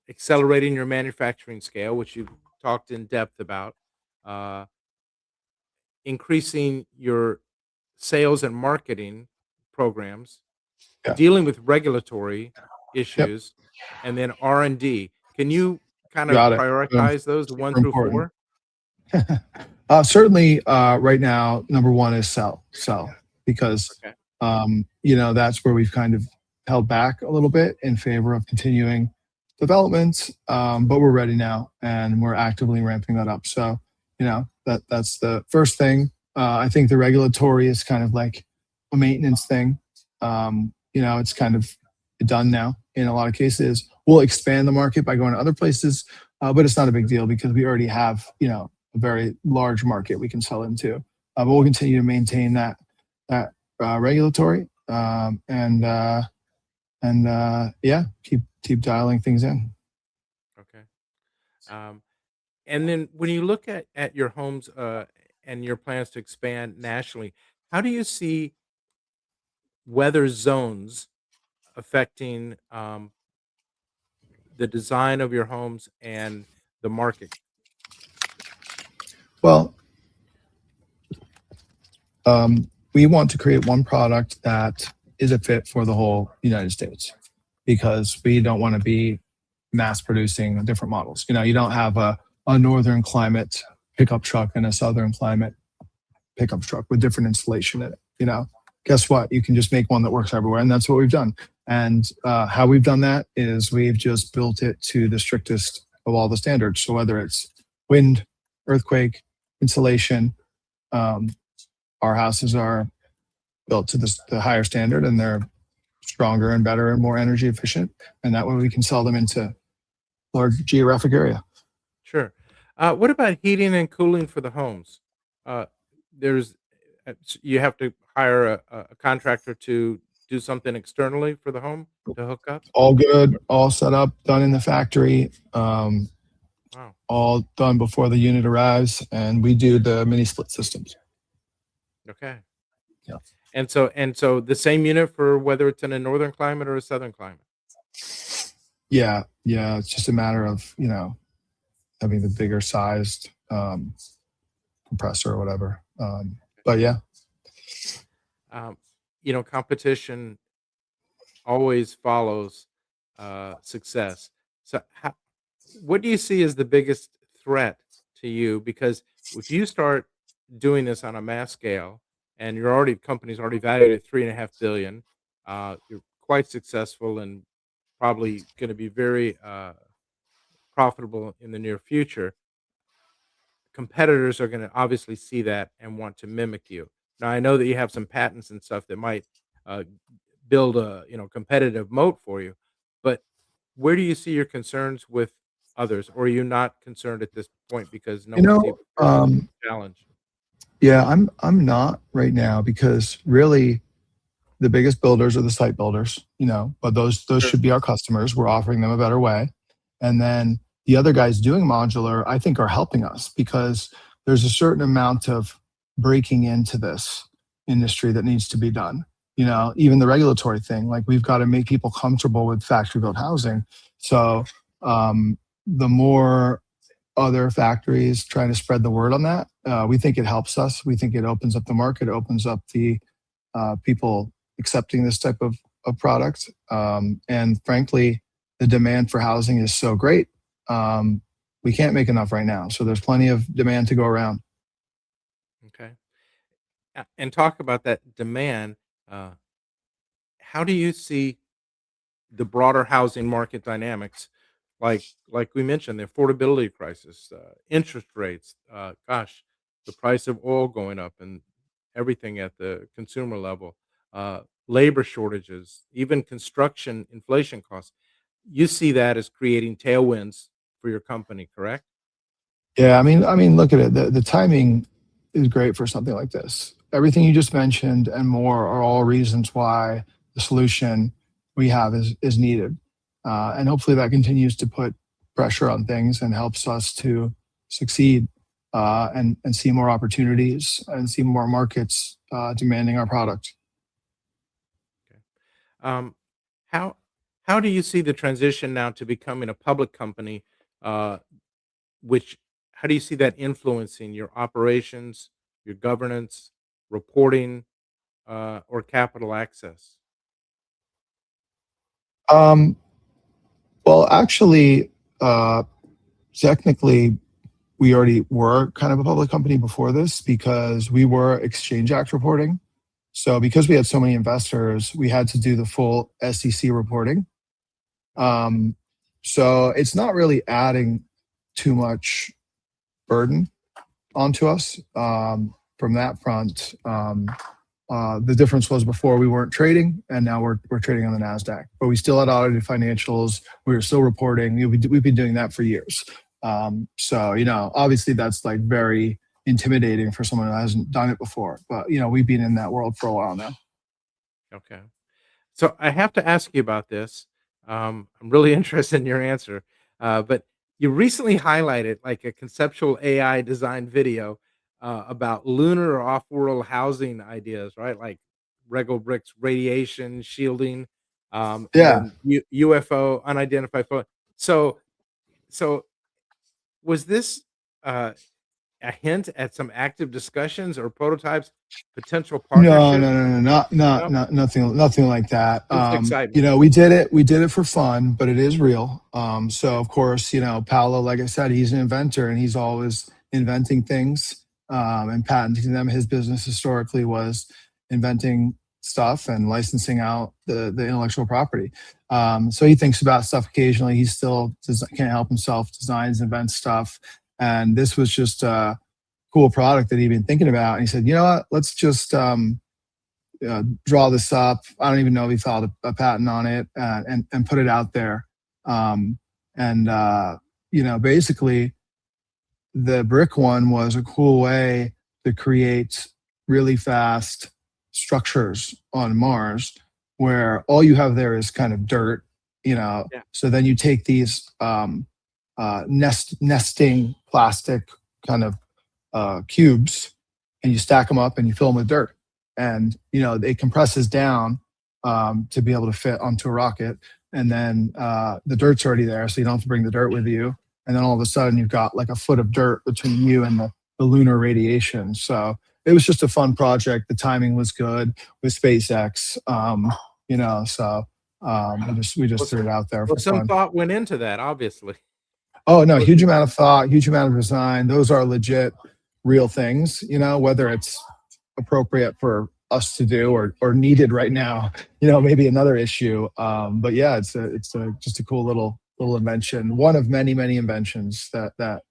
Accelerating your manufacturing scale, which you've talked in depth about. Uh, Increasing your sales and marketing programs. Yeah. Dealing with regulatory Yep. issues. And then R&D. Can you kind of Got it. prioritize those one Super through important. four? Certainly, right now, number one is sell because Okay. you know, that's where we've kind of held back a little bit in favor of continuing development, but we're ready now and we're actively ramping that up. So, you know, that's the first thing. I think the regulatory is kind of like a maintenance thing. You know, it's kind of done now in a lot of cases. We'll expand the market by going to other places, but it's not a big deal because we already have, you know, a very large market we can sell into. But we'll continue to maintain that regulatory and yeah, keep dialing things in. Okay. Um, and then when you look at your homes and your plans to expand nationally, how do you see weather zones affecting the design of your homes and the market? Well, we want to create one product that is a fit for the whole United States because we don't want to be mass producing different models. You know, you don't have a a northern climate pickup truck and a southern climate pickup truck with different insulation in it. Guess what? You can just make one that works everywhere, and that's what we've done. And how we've done that is we've just built it to the strictest of all the standards. So whether it's wind, earthquake, insulation, our houses are built to the higher standard, and they're stronger and better and more energy efficient. And that way we can sell them into large geographic area. Sure. What about heating and cooling for the homes? Uh, there's you have to hire a contractor to do something externally for the home to hook up. All good, all set up, done in the factory, Wow. all done before the unit arrives, and we do the mini split systems. Okay. Yeah. And so the same unit for whether it's in a northern climate or a southern climate. Yeah, it's just a matter of having the bigger sized compressor or whatever. But yeah, Um, competition always follows success. So, what do you see as the biggest threat to you? Because if you start doing this on a mass scale, and company's already valued at 3.5 billion, you're quite successful and probably going to be very profitable in the near future. Competitors are going to obviously see that and want to mimic you. Now, I know that you have some patents and stuff that might uh, build a competitive moat for you, but where do you see your concerns with others, or are you not concerned at this point because no you one's know, even heard of the challenge? yeah, I'm not right now because really the biggest builders are the site builders, but those Sure. should be our customers. We're offering them a better way. And then the other guys doing modular, I think, are helping us because there's a certain amount of breaking into this industry that needs to be done. Even the regulatory thing, like we've got to make people comfortable with factory built housing. So the more other factories trying to spread the word on that, we think it helps us. We think it opens up the market, opens up the people accepting this type of product. And frankly, the demand for housing is so great. We can't make enough right now. So there's plenty of demand to go around. Okay. And talk about that demand. Uh, how do you see the broader housing market dynamics, like we mentioned, the affordability crisis, interest rates, gosh, the price of oil going up, and everything at the consumer level, labor shortages, even construction inflation costs. You see that as creating tailwinds for your company, correct? Yeah, I mean, look at it. The timing is great for something like this. Everything you just mentioned and more are all reasons why the solution we have is needed. And hopefully that continues to put pressure on things and helps us to succeed and see more opportunities and see more markets demanding our product. Okay. Um, how how do you see the transition now to becoming a public company? Uh, Which how do you see that influencing your operations, your governance, reporting, or capital access? Um, well, actually, technically, we already were kind of a public company before this because we were Exchange Act reporting. So because we had so many investors, we had to do the full SEC reporting. Um, so it's not really adding too much burden onto us from that front. The difference was before we weren't trading, and now we're trading on the Nasdaq. But we still had audited financials. We were still reporting. We've been doing that for years. So obviously that's like very intimidating for someone who hasn't done it before. But we've been in that world for a while now. Okay. So I have to ask you about this. I'm really interested in your answer. But you recently highlighted like a conceptual AI design video about lunar or off-world housing ideas, right? Like Rego bricks, radiation shielding, and Yeah. then UFO, unidentified. So, so was this? Uh, a hint at some active discussions or prototypes, potential No, no, partnerships? no, no, No? nothing like that. Just excitement. We did it for fun, but it is real. So Yeah. of course, Paolo, like I said, he's an inventor and he's always inventing things, and patenting them. His business historically was inventing stuff and licensing out the intellectual property. So he thinks about stuff occasionally. He still can't help himself, designs, invents stuff. And this was just cool product that he'd been thinking about. And he said, you know what, let's just draw this up. I don't even know if he filed a patent on it, and put it out there. Um, and, basically, the brick one was a cool way to create really fast structures on Mars where all you have there is kind of dirt, Yeah. so then you take these nesting plastic kind of cubes, and you stack them up and you fill them with dirt, and it compresses down, to be able to fit onto a rocket, and then the dirt's already there, so you don't have to bring the dirt with you, and then all of a sudden you've got like a foot of dirt between you and the lunar radiation. So it was just a fun project. The timing was good with SpaceX. So we just Well, threw it out there well, for some fun. thought went into that, obviously. Oh no, Well, huge amount of thought, huge amount of design. Those are legit, real things. Whether it's appropriate for us to do or needed right now, maybe another issue. But yeah, just a cool little invention. One of many inventions that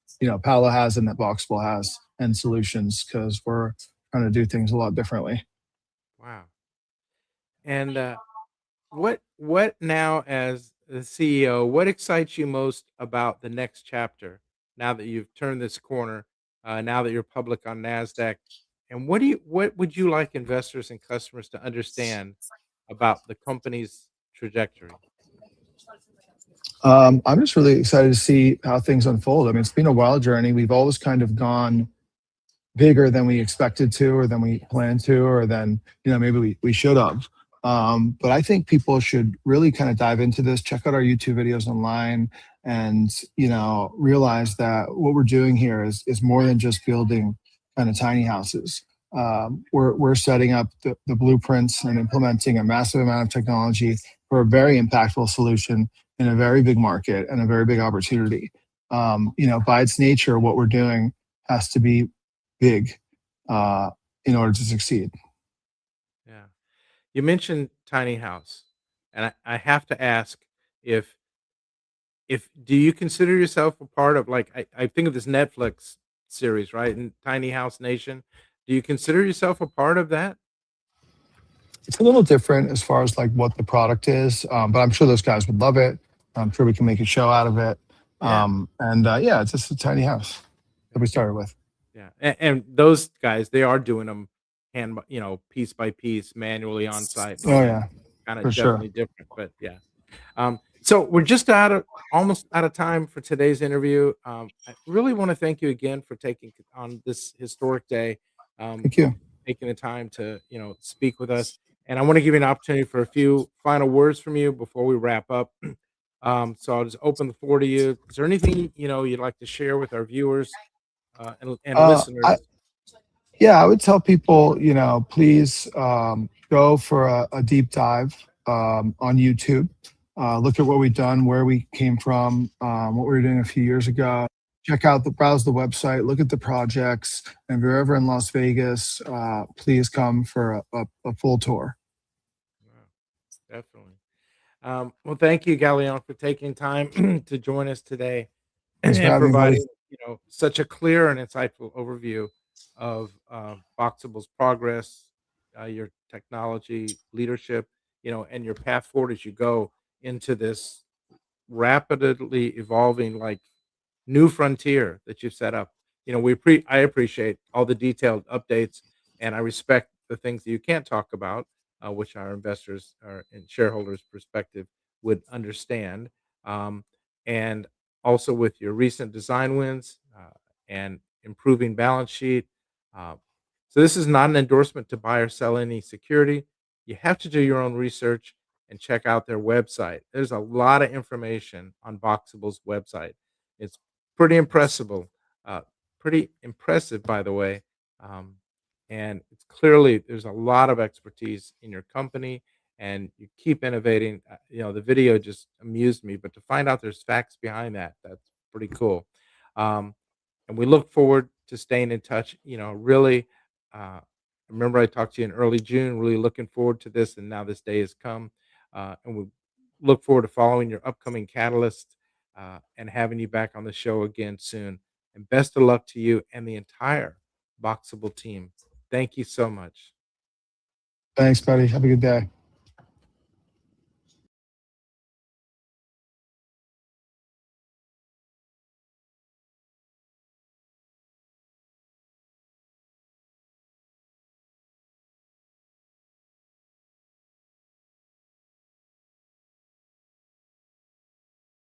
Paolo has and that BOXABL has, and solutions, because we're trying to do things a lot differently. wow. And what now as the CEO, what excites you most about the next chapter now that you've turned this corner, now that you're public on NASDAQ? And what would you like investors and customers to understand about the company's trajectory? I'm just really excited to see how things unfold. I mean, it's been a wild journey. We've always kind of gone bigger than we expected to, or than we planned to, or than maybe we should have. But I think people should really kind of dive into this, check out our YouTube videos online, and realize that what we're doing here is more than just building kind of tiny houses. We're setting up the blueprints and implementing a massive amount of technology for a very impactful solution in a very big market and a very big opportunity. By its nature, what we're doing has to be big, uh, in order to succeed. Yeah. You mentioned tiny house, and I have to ask if do you consider yourself a part of, like, I think of this Netflix series, right? And Tiny House Nation. Do you consider yourself a part of that? It's a little different as far as like what the product is, but I'm sure those guys would love it. I'm sure we can make a show out of it. Yeah. And Yeah, it's just a tiny house that we started with. Yeah. And those guys, they are doing them piece by piece, manually on site and all Oh that. yeah, Kind for of sure. definitely different, but yeah. So we're just almost out of time for today's interview. I really want to thank you again for taking on this historic day, um, Thank you. taking the time to speak with us. And I want to give you an opportunity for a few final words from you before we wrap up. So I'll just open the floor to you. Is there anything you'd like to share with our viewers and I listeners? Yeah, I would tell people, please, go for a deep dive, on YouTube. Look at what we've done, where we came from, what we were doing a few years ago. Browse the website, look at the projects, and if you're ever in Las Vegas, please come for a full tour. Wow, definitely. Well, thank you, Galiano, for taking time to join us today Thanks for and having me, buddy. providing such a clear and insightful overview of Boxable's progress, your technology leadership, and your path forward as you go into this rapidly evolving, like, new frontier that you've set up. I appreciate all the detailed updates, and I respect the things that you can't talk about, which our investors and shareholders' perspective would understand. Um, and also with your recent design wins and improving balance sheet. Uh, so this is not an endorsement to buy or sell any security. You have to do your own research and check out their website. There's a lot of information on BOXABLE's website. It's pretty impressive, uh, pretty impressive, by the way. Um, and it's clearly there's a lot of expertise in your company, and you keep innovating. The video just amused me, but to find out there's facts behind that, that's pretty cool. Um, and we look forward to staying in touch. Really, remember I talked to you in early June. Really looking forward to this, and now this day has come, and we look forward to following your upcoming catalyst and having you back on the show again soon. And best of luck to you and the entire BOXABL team. Thank you so much. Thanks, buddy. Have a good day.